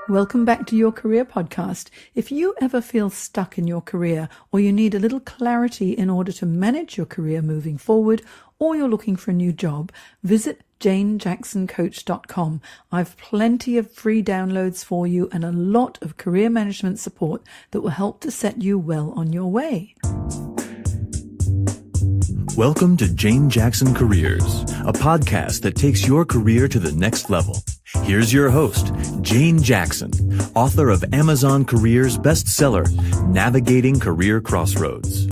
Welcome back to Your Career Podcast. If you ever feel stuck in your career, or you need a little clarity in order to manage your career moving forward, or you're looking for a new job, visit janejacksoncoach.com. I've plenty of free downloads for you and a lot of career management support that will help to set you well on your way. Welcome to Jane Jackson Careers, a podcast that takes your career to the next level. Here's your host, Jane Jackson, author of Amazon Careers bestseller, Navigating Career Crossroads.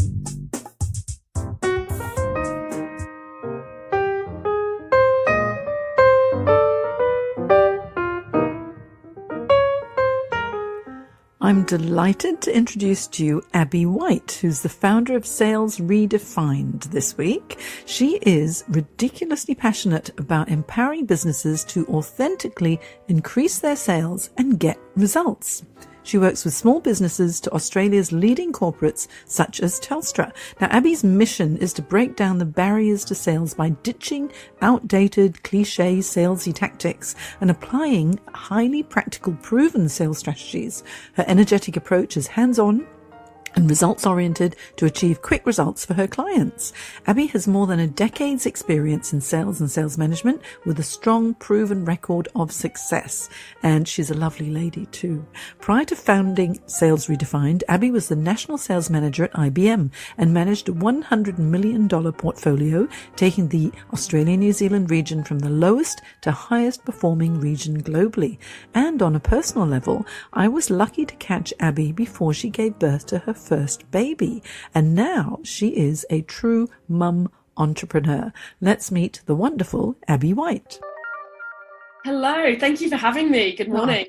I'm delighted to introduce to you Abbie White, who's the founder of Sales Redefined this week. She is ridiculously passionate about empowering businesses to authentically increase their sales and get results. She works with small businesses to Australia's leading corporates such as Telstra. Now, Abbie's mission is to break down the barriers to sales by ditching outdated, cliché salesy tactics and applying highly practical, proven sales strategies. Her energetic approach is hands-on and results-oriented to achieve quick results for her clients. Abbie has more than a decade's experience in sales and sales management with a strong, proven record of success. And she's a lovely lady too. Prior to founding Sales Redefined, Abbie was the national sales manager at IBM and managed a $100 million portfolio, taking the Australia-New Zealand region from the lowest to highest performing region globally. And on a personal level, I was lucky to catch Abbie before she gave birth to her first baby, and now she is a true mum entrepreneur. Let's meet the wonderful Abbie White. Hello, thank you for having me. Good morning.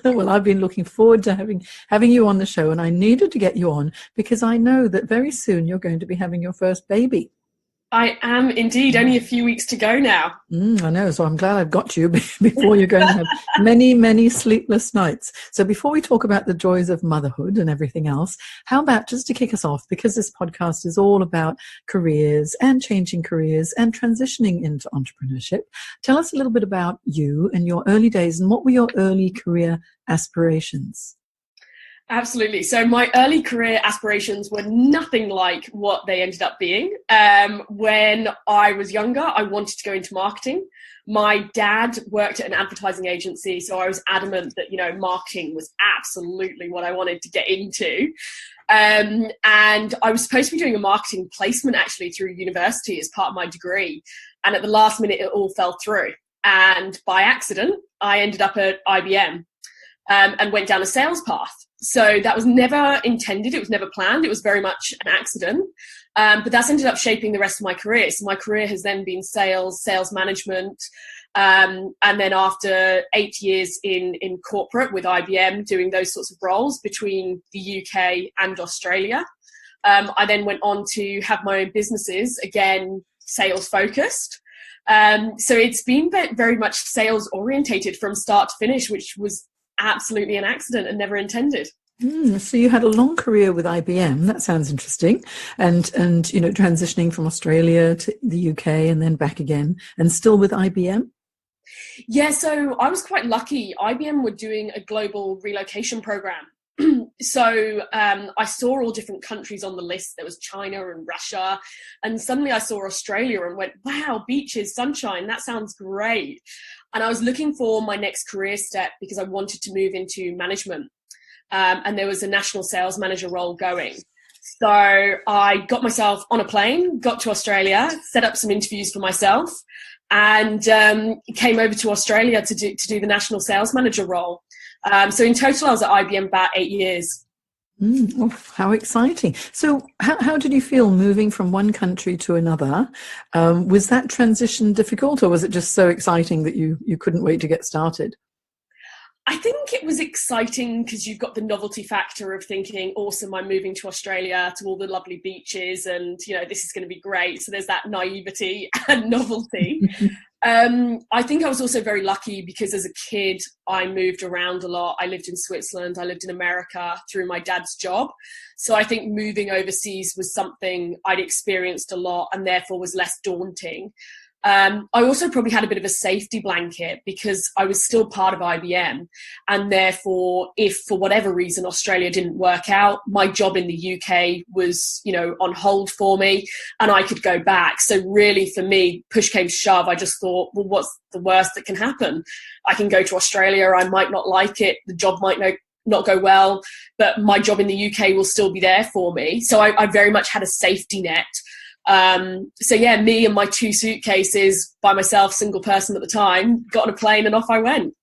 Well, I've been looking forward to having you on the show, and I needed to get you on because I know that very soon you're going to be having your first baby. I am indeed. Only a few weeks to go now. I know, so I'm glad I've got you before you're going to have many, many sleepless nights. So before we talk about the joys of motherhood and everything else, how about just to kick us off, because this podcast is all about careers and changing careers and transitioning into entrepreneurship. Tell us a little bit about you and your early days and what were your early career aspirations? Absolutely. So my early career aspirations were nothing like what they ended up being. When I was younger, I wanted to go into marketing. My dad worked at an advertising agency, so I was adamant that, marketing was absolutely what I wanted to get into. And I was supposed to be doing a marketing placement actually through university as part of my degree. And at the last minute, it all fell through. And by accident, I ended up at IBM and went down a sales path. So that was never intended. It was never planned. It was very much an accident. But that's ended up shaping the rest of my career. So my career has then been sales management. And then after 8 years in corporate with IBM, doing those sorts of roles between the UK and Australia, I then went on to have my own businesses, again, sales focused. So it's been very much sales orientated from start to finish, which was absolutely an accident and never intended. So you had a long career with IBM. That sounds interesting. And transitioning from Australia to the UK and then back again, and still with IBM? Yeah, so I was quite lucky. IBM were doing a global relocation program. So I saw all different countries on the list. There was China and Russia. And suddenly I saw Australia and went, wow, beaches, sunshine, that sounds great. And I was looking for my next career step because I wanted to move into management. And there was a national sales manager role going. So I got myself on a plane, got to Australia, set up some interviews for myself, and came over to Australia to do the national sales manager role. So in total, I was at IBM about 8 years. Oh, how exciting. So how did you feel moving from one country to another? Was that transition difficult, or was it just so exciting that you couldn't wait to get started? I think it was exciting because you've got the novelty factor of thinking, awesome, I'm moving to Australia to all the lovely beaches and, this is going to be great. So there's that naivety and novelty. I think I was also very lucky because as a kid, I moved around a lot. I lived in Switzerland. I lived in America through my dad's job. So I think moving overseas was something I'd experienced a lot and therefore was less daunting. I also probably had a bit of a safety blanket because I was still part of IBM. And therefore, if for whatever reason Australia didn't work out, my job in the UK was, on hold for me and I could go back. So really for me, push came to shove. I just thought, well, what's the worst that can happen? I can go to Australia. I might not like it. The job might not go well, but my job in the UK will still be there for me. So I very much had a safety net. Me and my 2 suitcases by myself, single person at the time, got on a plane and off I went.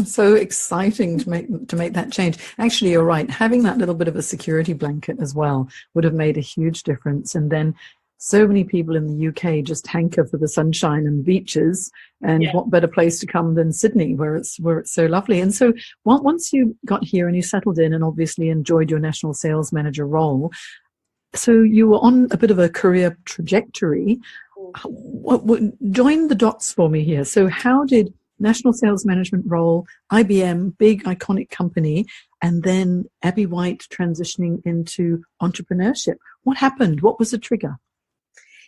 So exciting to make that change. Actually, you're right. Having that little bit of a security blanket as well would have made a huge difference. And then so many people in the UK just hanker for the sunshine and the beaches. And what better place to come than Sydney, where it's so lovely. And so once you got here and you settled in and obviously enjoyed your national sales manager role, so you were on a bit of a career trajectory. Join the dots for me here. So how did national sales management role, IBM, big iconic company, and then Abbie White transitioning into entrepreneurship? What happened? What was the trigger?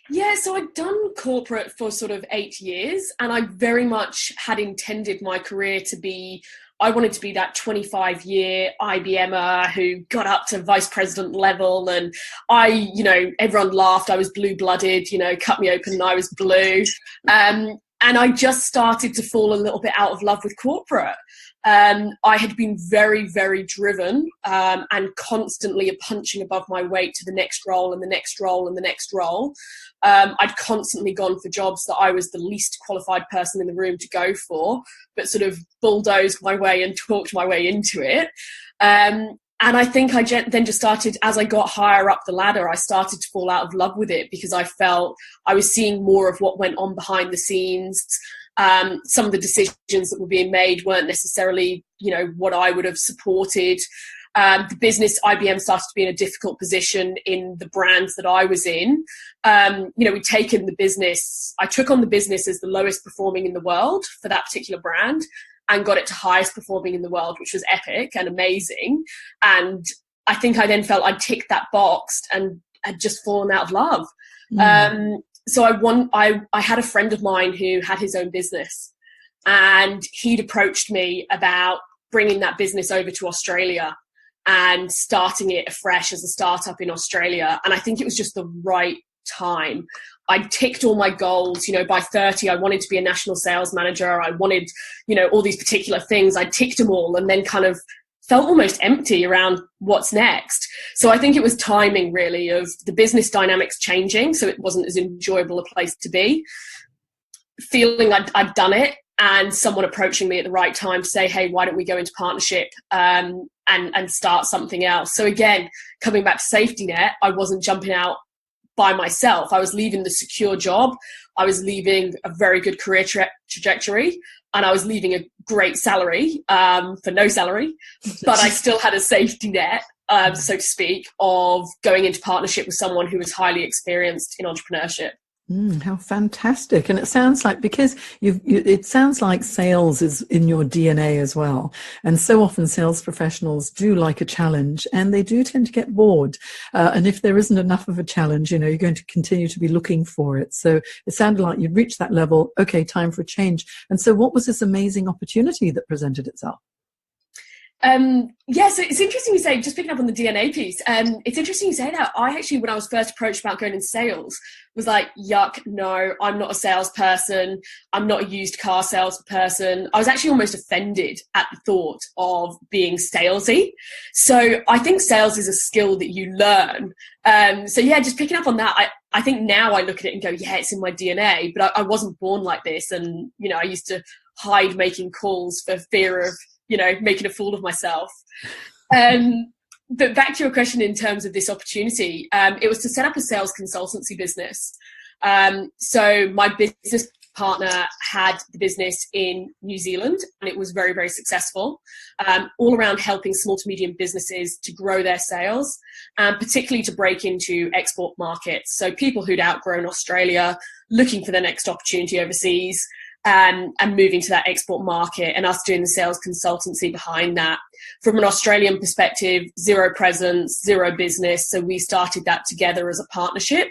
Yeah, so I'd done corporate for sort of 8 years, and I very much had intended my career to be, I wanted to be that 25-year IBMer who got up to vice president level, and everyone laughed. I was blue-blooded, cut me open and I was blue. And I just started to fall a little bit out of love with corporate. I had been very, very driven and constantly punching above my weight to the next role and the next role and the next role. I'd constantly gone for jobs that I was the least qualified person in the room to go for, but sort of bulldozed my way and talked my way into it. And I think I then just started, as I got higher up the ladder, I started to fall out of love with it because I felt I was seeing more of what went on behind the scenes. Some of the decisions that were being made weren't necessarily, what I would have supported. The business, IBM, started to be in a difficult position in the brands that I was in. We'd taken the business, I took on the business as the lowest performing in the world for that particular brand, and got it to highest performing in the world, which was epic and amazing. And I think I then felt I'd ticked that box and had just fallen out of love. So I had a friend of mine who had his own business, and he'd approached me about bringing that business over to Australia and starting it afresh as a startup in Australia. And I think it was just the right time. I ticked all my goals. By 30, I wanted to be a national sales manager. I wanted, all these particular things. I ticked them all and then kind of felt almost empty around what's next. So I think it was timing really of the business dynamics changing. So it wasn't as enjoyable a place to be. Feeling I'd done it, and someone approaching me at the right time to say, hey, why don't we go into partnership and start something else? So again, coming back to safety net, I wasn't jumping out by myself. I was leaving the secure job. I was leaving a very good career trajectory, and I was leaving a great salary for no salary, but I still had a safety net, so to speak, of going into partnership with someone who was highly experienced in entrepreneurship. How fantastic. And it sounds like, because it sounds like sales is in your DNA as well. And so often sales professionals do like a challenge, and they do tend to get bored. And if there isn't enough of a challenge, you're going to continue to be looking for it. So it sounded like you'd reached that level. Okay, time for a change. And so what was this amazing opportunity that presented itself? So it's interesting you say, just picking up on the DNA piece, it's interesting you say that. I actually, when I was first approached about going into sales, was like, yuck, no, I'm not a salesperson. I'm not a used car salesperson. I was actually almost offended at the thought of being salesy. So I think sales is a skill that you learn. Just picking up on that, I think now I look at it and go, yeah, it's in my DNA, but I wasn't born like this. And, I used to hide making calls for fear of, making a fool of myself. But back to your question in terms of this opportunity, it was to set up a sales consultancy business. So my business partner had the business in New Zealand, and it was very, very successful, all around helping small to medium businesses to grow their sales, and particularly to break into export markets. So people who'd outgrown Australia, looking for their next opportunity overseas, and moving to that export market, and us doing the sales consultancy behind that. From an Australian perspective, zero presence, zero business. So we started that together as a partnership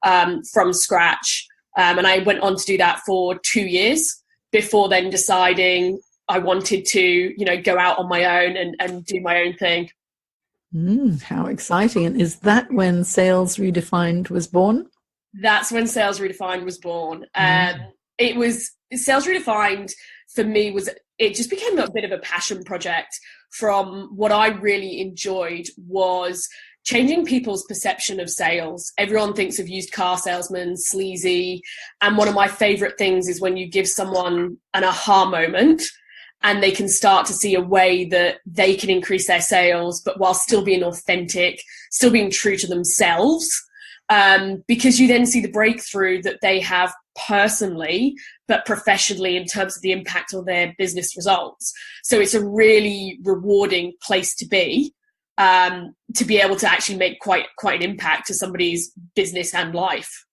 from scratch. And I went on to do that for 2 years before then deciding I wanted to, you know, go out on my own and do my own thing. How exciting. And is that when Sales Redefined was born? That's when Sales Redefined was born. It was Sales Redefined for me it just became a bit of a passion project. From what I really enjoyed was changing people's perception of sales. Everyone thinks of used car salesmen, sleazy. And one of my favorite things is when you give someone an aha moment and they can start to see a way that they can increase their sales, but while still being authentic, still being true to themselves. Because you then see the breakthrough that they have personally, but professionally in terms of the impact on their business results. So it's a really rewarding place to be able to actually make quite an impact to somebody's business and life.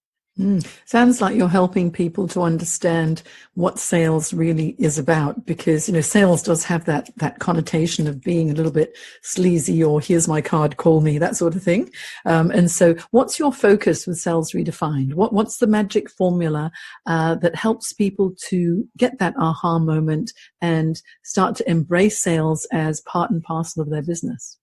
Sounds like you're helping people to understand what sales really is about, because, you know, sales does have that connotation of being a little bit sleazy, or here's my card, call me, that sort of thing. And so what's your focus with Sales Redefined? What's the magic formula that helps people to get that aha moment and start to embrace sales as part and parcel of their business?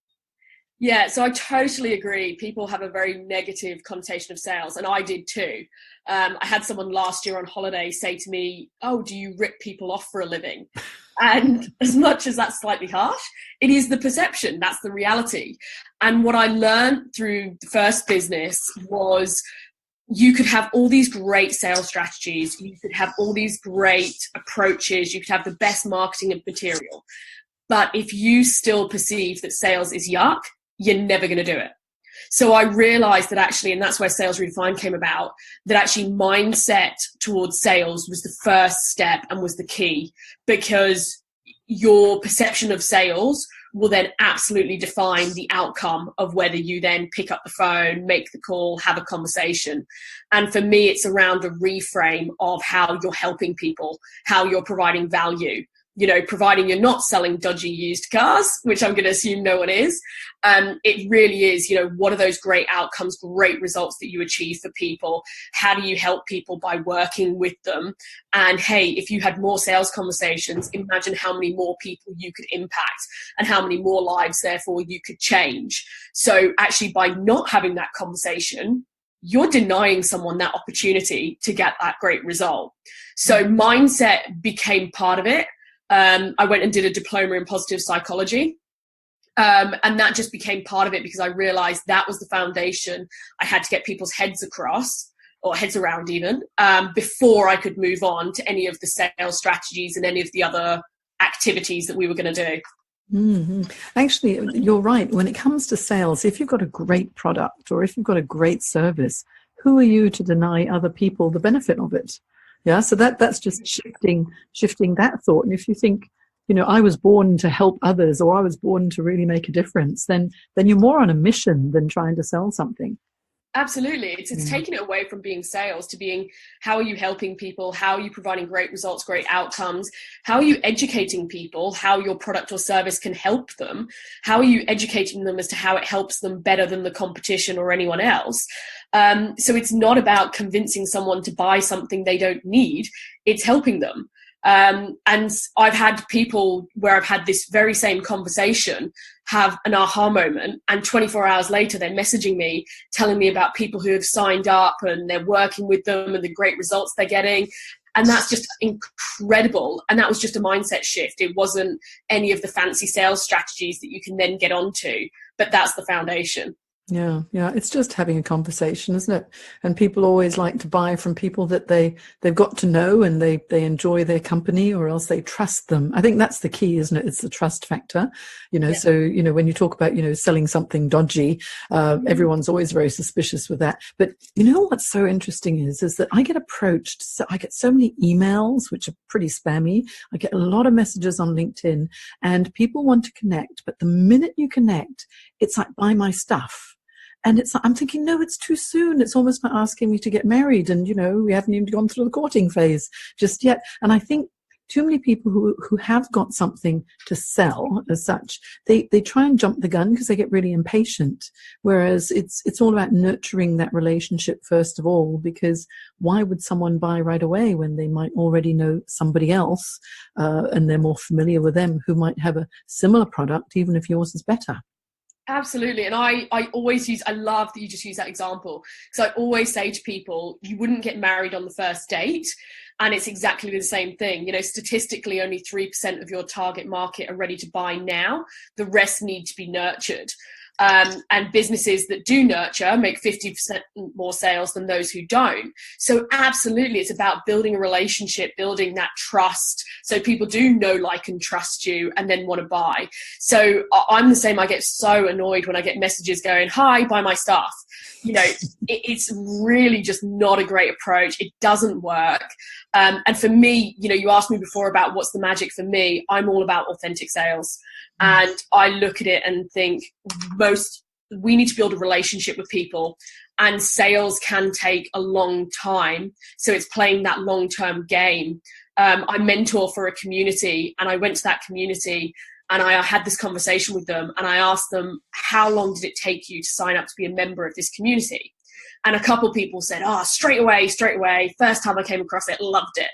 Yeah, so I totally agree. People have a very negative connotation of sales, and I did too. I had someone last year on holiday say to me, "Oh, do you rip people off for a living?" And as much as that's slightly harsh, it is the perception. That's the reality. And what I learned through the first business was you could have all these great sales strategies. You could have all these great approaches. You could have the best marketing and material. But if you still perceive that sales is yuck, you're never going to do it. So I realized that actually, and that's where Sales Redefined came about, that actually mindset towards sales was the first step and was the key, because your perception of sales will then absolutely define the outcome of whether you then pick up the phone, make the call, have a conversation. And for me, it's around a reframe of how you're helping people, how you're providing value. You know, providing you're not selling dodgy used cars, which I'm going to assume no one is. It really is, you know, what are those great outcomes, great results that you achieve for people? How do you help people by working with them? And hey, if you had more sales conversations, imagine how many more people you could impact and how many more lives, therefore, you could change. So actually, by not having that conversation, you're denying someone that opportunity to get that great result. So mindset became part of it. I went and did a diploma in positive psychology. And that just became part of it because I realized that was the foundation I had to get people's heads across, or heads around even, before I could move on to any of the sales strategies and any of the other activities that we were going to do. Mm-hmm. Actually, you're right. When it comes to sales, if you've got a great product or if you've got a great service, who are you to deny other people the benefit of it? Yeah, so that's just shifting that thought. And if you think, you know, I was born to help others, or I was born to really make a difference, then you're more on a mission than trying to sell something. Absolutely. It's taking it away from being sales to being, how are you helping people? How are you providing great results, great outcomes? How are you educating people how your product or service can help them? How are you educating them as to how it helps them better than the competition or anyone else? So it's not about convincing someone to buy something they don't need. It's helping them. And I've had people where I've had this very same conversation have an aha moment, and 24 hours later they're messaging me telling me about people who have signed up and they're working with them and the great results they're getting. And that's just incredible. And that was just a mindset shift. It wasn't any of the fancy sales strategies that you can then get onto, but that's the foundation. Yeah. It's just having a conversation, isn't it? And people always like to buy from people that they've got to know and they enjoy their company, or else they trust them. I think that's the key, isn't it? It's the trust factor. You know, so, you know, when you talk about, you know, selling something dodgy, everyone's always very suspicious with that. But you know what's so interesting is that I get approached. So I get so many emails, which are pretty spammy. I get a lot of messages on LinkedIn, and people want to connect. But the minute you connect, it's like, buy my stuff. And I'm thinking, no, it's too soon. It's almost like asking me to get married. And, you know, we haven't even gone through the courting phase just yet. And I think too many people who have got something to sell as such, they try and jump the gun because they get really impatient. Whereas it's all about nurturing that relationship first of all, because why would someone buy right away when they might already know somebody else and they're more familiar with them who might have a similar product, even if yours is better? Absolutely. And I love that you just use that example, because I always say to people, you wouldn't get married on the first date. And it's exactly the same thing. Statistically, only 3% of your target market are ready to buy now. The rest need to be nurtured. And businesses that do nurture make 50% more sales than those who don't. So absolutely, it's about building a relationship, building that trust, so people do know, like, and trust you and then want to buy. So I'm the same. I get so annoyed when I get messages going, "Hi, buy my stuff." It's really just not a great approach. It doesn't work. And for me, you asked me before about what's the magic for me. I'm all about authentic sales. And I look at it and think we need to build a relationship with people, and sales can take a long time. So it's playing that long-term game. I mentor for a community, and I went to that community and I had this conversation with them, and I asked them, how long did it take you to sign up to be a member of this community? And a couple people said, straight away. First time I came across it, loved it.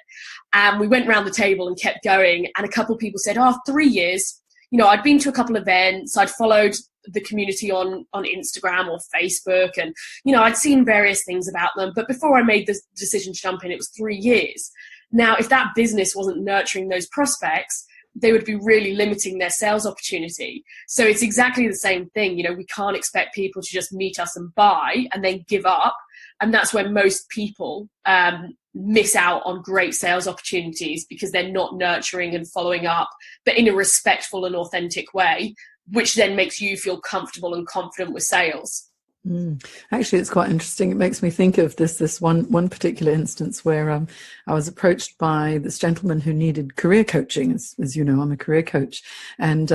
And we went around the table and kept going. And a couple people said, 3 years. I'd been to a couple of events. I'd followed the community on Instagram or Facebook. And, I'd seen various things about them. But before I made the decision to jump in, it was 3 years. Now, if that business wasn't nurturing those prospects, they would be really limiting their sales opportunity. So it's exactly the same thing. We can't expect people to just meet us and buy and then give up. And that's when most people miss out on great sales opportunities, because they're not nurturing and following up, but in a respectful and authentic way, which then makes you feel comfortable and confident with sales. Actually, it's quite interesting. It makes me think of this one particular instance where I was approached by this gentleman who needed career coaching. As you know, I'm a career coach, and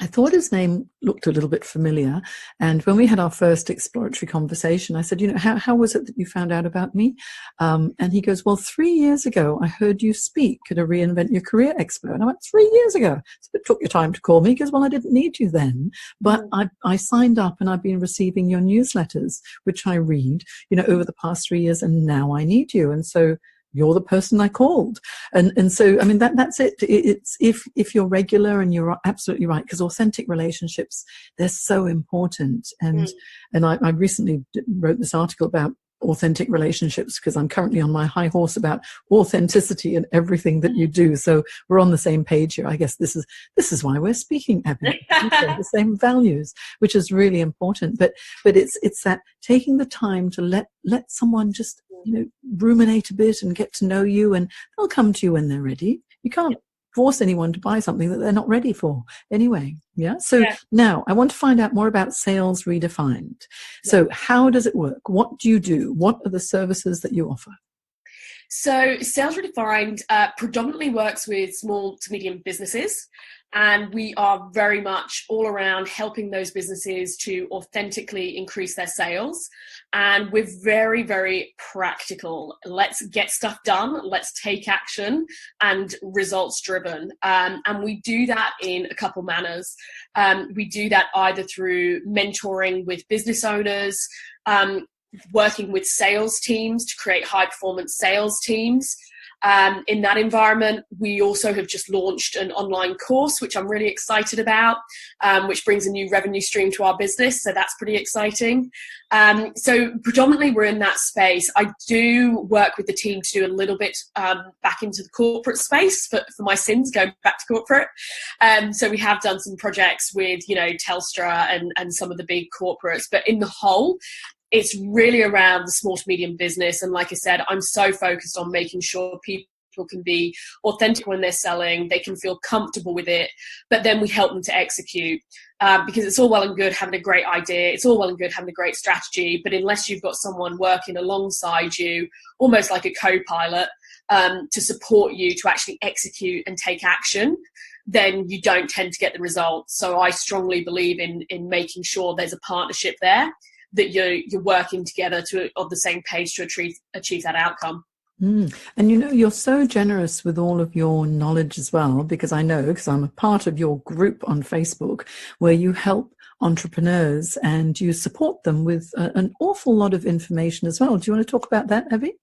I thought his name looked a little bit familiar. And when we had our first exploratory conversation, I said, how was it that you found out about me? And he goes, well, 3 years ago, I heard you speak at a Reinvent Your Career Expo. And I went, 3 years ago? So it took your time to call me. He goes, well, I didn't need you then. But I signed up and I've been receiving your newsletters, which I read, over the past 3 years. And now I need you. And so you're the person I called. And so, I mean, that's it. It's if you're regular, and you're absolutely right, because authentic relationships, they're so important. And I recently wrote this article about authentic relationships, because I'm currently on my high horse about authenticity in everything that you do. So we're on the same page here. I guess this is why we're speaking, Abbie. The same values, which is really important. But it's that taking the time to let someone just ruminate a bit and get to know you, and they'll come to you when they're ready. You can't force anyone to buy something that they're not ready for anyway. So now I want to find out more about Sales Redefined. So how does it work? What do you do? What are the services that you offer? So Sales Redefined predominantly works with small to medium businesses, and we are very much all around helping those businesses to authentically increase their sales. And we're very, very practical. Let's get stuff done. Let's take action, and results driven. And we do that in a couple manners. We do that either through mentoring with business owners, working with sales teams to create high performance sales teams. In that environment, we also have just launched an online course, which I'm really excited about, which brings a new revenue stream to our business. So that's pretty exciting. So predominantly we're in that space. I do work with the team to do a little bit back into the corporate space for my sins, going back to corporate. So we have done some projects with, Telstra and some of the big corporates, but in the whole, it's really around the small to medium business. And like I said, I'm so focused on making sure people can be authentic when they're selling, they can feel comfortable with it, but then we help them to execute. Because it's all well and good having a great idea, it's all well and good having a great strategy, but unless you've got someone working alongside you, almost like a co-pilot, to support you to actually execute and take action, then you don't tend to get the results. So I strongly believe in making sure there's a partnership there, that you're working together on the same page to achieve that outcome. And you're so generous with all of your knowledge as well, because I know, because I'm a part of your group on Facebook where you help entrepreneurs and you support them with an awful lot of information as well. Do you want to talk about that, Abbie?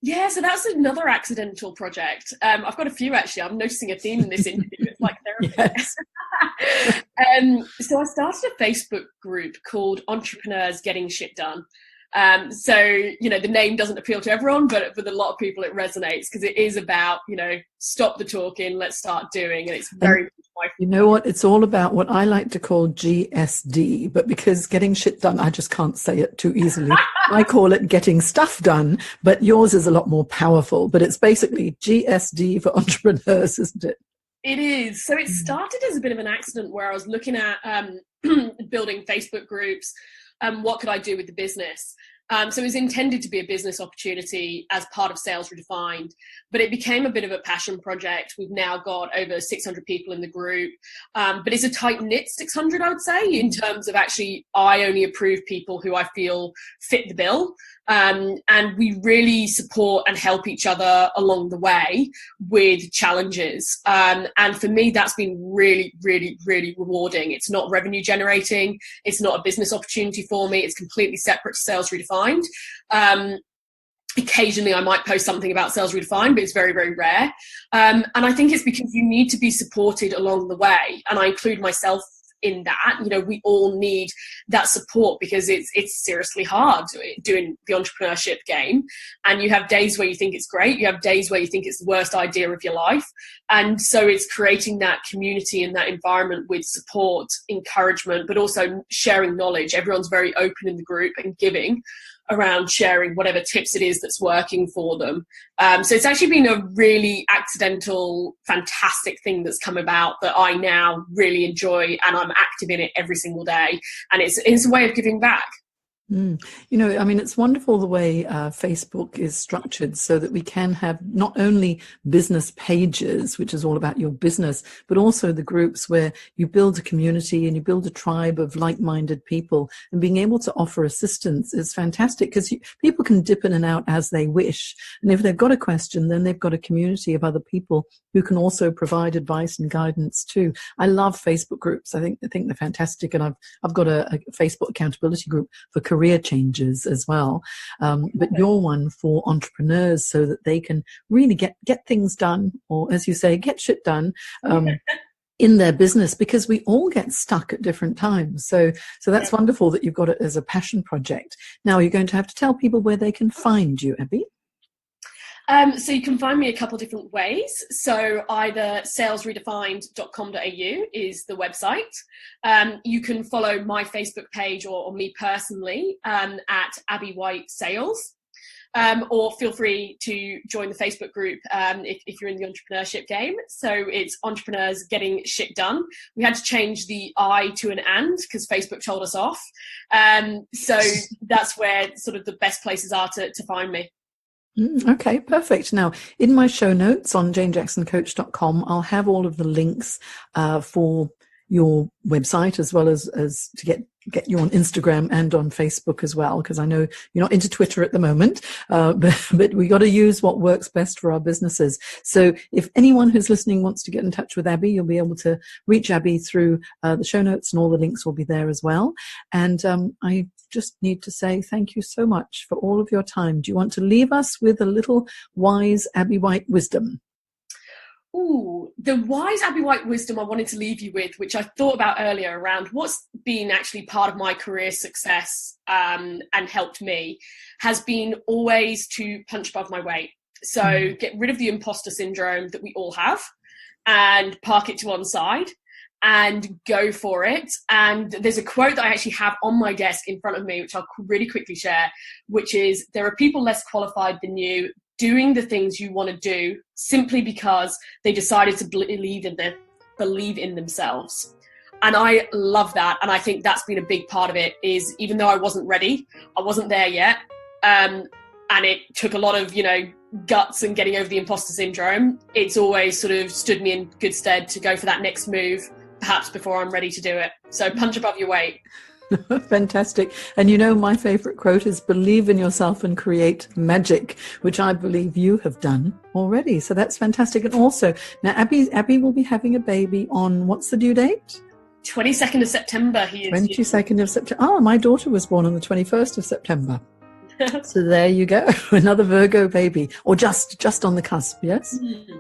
Yeah, so that's another accidental project. I've got a few actually. I'm noticing a theme in this interview. It's like therapy. Yes. So I started a Facebook group called Entrepreneurs Getting Shit Done. So, the name doesn't appeal to everyone, but with a lot of people it resonates because it is about, stop the talking, let's start doing. And it's very you know what? It's all about what I like to call GSD, but because getting shit done, I just can't say it too easily. I call it getting stuff done, but yours is a lot more powerful. But it's basically GSD for entrepreneurs, isn't it? It is. So it started as a bit of an accident where I was looking at building Facebook groups. What could I do with the business? So it was intended to be a business opportunity as part of Sales Redefined, but it became a bit of a passion project. We've now got over 600 people in the group, but it's a tight-knit 600, I would say, in terms of actually I only approve people who I feel fit the bill. And we really support and help each other along the way with challenges. And for me, that's been really, really, really rewarding. It's not revenue generating. It's not a business opportunity for me. It's completely separate to Sales Redefined. Occasionally I might post something about Sales Redefined, but it's very, very rare. And I think it's because you need to be supported along the way. And I include myself in that. We all need that support because it's seriously hard doing the entrepreneurship game. And you have days where you think it's great. You have days where you think it's the worst idea of your life. And so it's creating that community and that environment with support, encouragement, but also sharing knowledge. Everyone's very open in the group and giving around sharing whatever tips it is that's working for them. So it's actually been a really accidental, fantastic thing that's come about that I now really enjoy, and I'm active in it every single day. And it's a way of giving back. It's wonderful the way Facebook is structured so that we can have not only business pages, which is all about your business, but also the groups where you build a community and you build a tribe of like-minded people, and being able to offer assistance is fantastic because people can dip in and out as they wish. And if they've got a question, then they've got a community of other people who can also provide advice and guidance too. I love Facebook groups. I think they're fantastic. And I've got a Facebook accountability group for career changes as well, but you're one for entrepreneurs so that they can really get things done, or as you say, get shit done in their business, because we all get stuck at different times. So that's wonderful that you've got it as a passion project. Now you're going to have to tell people where they can find you, Abbie. So you can find me a couple different ways. So either salesredefined.com.au is the website. You can follow my Facebook page or me personally at Abbie White Sales. Or feel free to join the Facebook group if you're in the entrepreneurship game. So it's Entrepreneurs Getting Shit Done. We had to change the I to an and because Facebook told us off. So that's where sort of the best places are to find me. Okay, perfect. Now, in my show notes on janejacksoncoach.com, I'll have all of the links for your website, as well as to get you on Instagram and on Facebook as well, because I know you're not into Twitter at the moment, but we got to use what works best for our businesses. So if anyone who's listening wants to get in touch with Abbie, you'll be able to reach Abbie through the show notes, and all the links will be there as well. And I just need to say thank you so much for all of your time. Do you want to leave us with a little wise Abbie White wisdom? Ooh, the wise Abbie White wisdom I wanted to leave you with, which I thought about earlier around what's been actually part of my career success and helped me, has been always to punch above my weight. So get rid of the imposter syndrome that we all have and park it to one side and go for it. And there's a quote that I actually have on my desk in front of me, which I'll really quickly share, which is, there are people less qualified than you doing the things you want to do simply because they decided to believe in themselves. And I love that. And I think that's been a big part of it, is even though I wasn't ready, I wasn't there yet. And it took a lot of, guts and getting over the imposter syndrome. It's always sort of stood me in good stead to go for that next move, perhaps before I'm ready to do it. So punch above your weight. Fantastic. And you know, my favorite quote is believe in yourself and create magic, which I believe you have done already. So that's fantastic. And also, now Abbie will be having a baby on, what's the due date? 22nd of September. He is 22nd of September. Oh, my daughter was born on the 21st of September. So there you go. Another Virgo baby, or just on the cusp. Yes.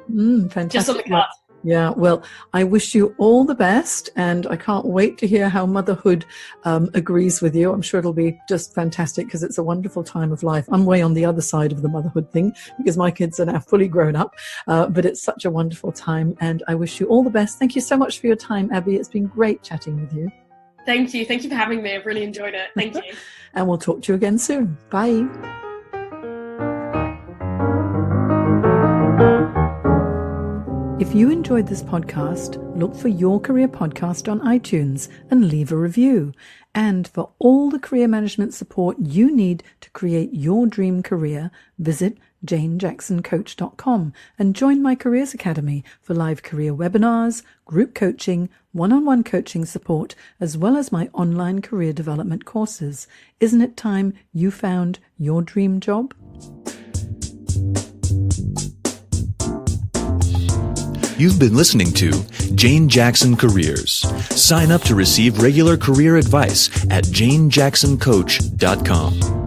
Fantastic. Just on the cusp. Yeah, well, I wish you all the best, and I can't wait to hear how motherhood agrees with you. I'm sure it'll be just fantastic because it's a wonderful time of life. I'm way on the other side of the motherhood thing because my kids are now fully grown up, but it's such a wonderful time, and I wish you all the best. Thank you so much for your time, Abbie. It's been great chatting with you. Thank you. Thank you for having me. I've really enjoyed it. Thank you. And we'll talk to you again soon. Bye. If you enjoyed this podcast, look for Your Career Podcast on iTunes and leave a review. And for all the career management support you need to create your dream career, visit janejacksoncoach.com and join my Careers Academy for live career webinars, group coaching, one-on-one coaching support, as well as my online career development courses. Isn't it time you found your dream job? You've been listening to Jane Jackson Careers. Sign up to receive regular career advice at janejacksoncoach.com.